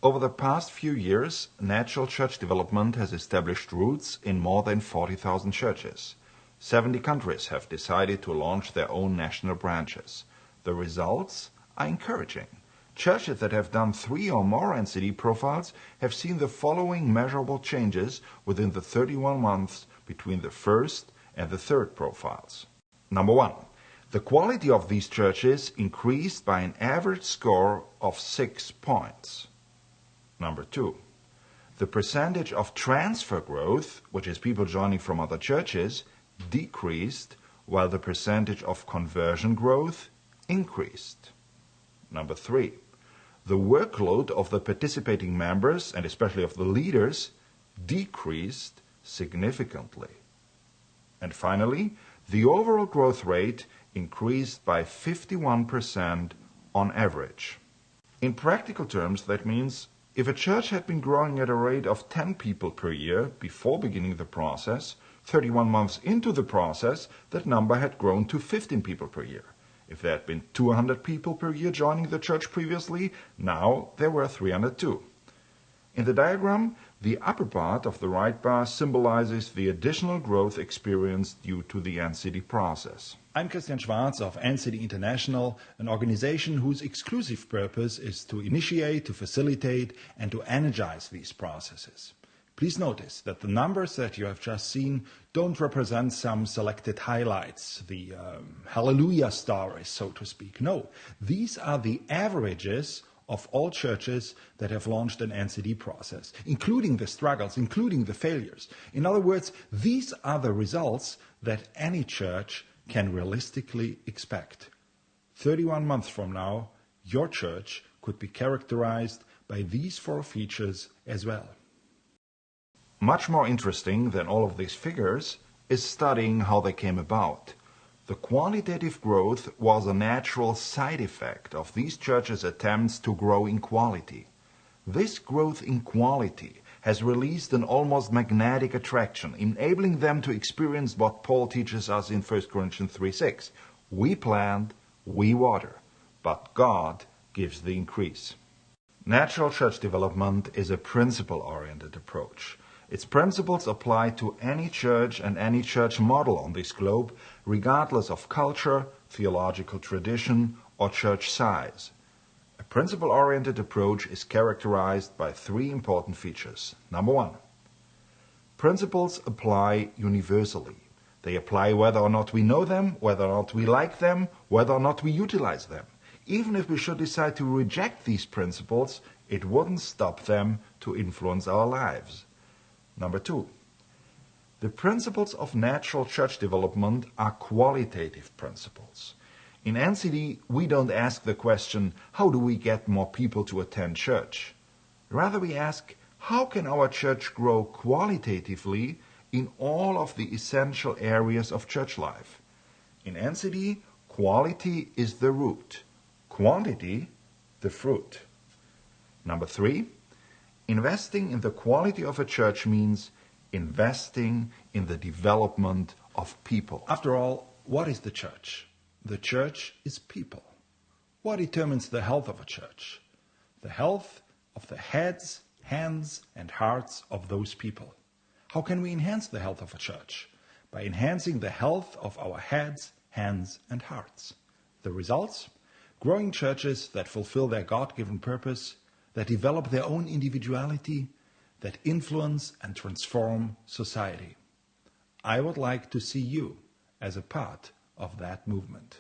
Over the past few years, natural church development has established roots in more than 40,000 churches. 70 countries have decided to launch their own national branches. The results are encouraging. Churches that have done 3 or more NCD profiles have seen the following measurable changes within the 31 months between the first and the third profiles. Number 1. The quality of these churches increased by an average score of 6 points. Number 2. The percentage of transfer growth, which is people joining from other churches, decreased, while the percentage of conversion growth increased. Number 3. The workload of the participating members, and especially of the leaders, decreased significantly. And finally, the overall growth rate increased by 51% on average. In practical terms, that means if a church had been growing at a rate of 10 people per year before beginning the process, 31 months into the process, that number had grown to 15 people per year. If there had been 200 people per year joining the church previously, now there were 302. In the diagram, the upper part of the right bar symbolizes the additional growth experienced due to the NCD process. I'm Christian Schwarz of NCD International, an organization whose exclusive purpose is to initiate, to facilitate, and to energize these processes. Please notice that the numbers that you have just seen don't represent some selected highlights, the hallelujah stories, so to speak. No, these are the averages of all churches that have launched an NCD process, including the struggles, including the failures. In other words, these are the results that any church can realistically expect. 31 months from now, your church could be characterized by these 4 features as well. Much more interesting than all of these figures is studying how they came about. The quantitative growth was a natural side effect of these churches' attempts to grow in quality. This growth in quality has released an almost magnetic attraction, enabling them to experience what Paul teaches us in 1 Corinthians 3:6. We plant, we water, but God gives the increase. Natural church development is a principle-oriented approach. Its principles apply to any church and any church model on this globe, regardless of culture, theological tradition, or church size. A principle-oriented approach is characterized by 3 important features. Number 1. Principles apply universally. They apply whether or not we know them, whether or not we like them, whether or not we utilize them. Even if we should decide to reject these principles, it wouldn't stop them to influence our lives. Number 2. The principles of natural church development are qualitative principles. In NCD, we don't ask the question, how do we get more people to attend church? Rather, we ask, how can our church grow qualitatively in all of the essential areas of church life? In NCD, quality is the root, quantity the fruit. Number 3. Investing in the quality of a church means investing in the development of people. After all, what is the church? The church is people. What determines the health of a church? The health of the heads, hands, and hearts of those people. How can we enhance the health of a church? By enhancing the health of our heads, hands, and hearts. The results? Growing churches that fulfill their God-given purpose, that develop their own individuality, that influence and transform society. I would like to see you as a part of that movement.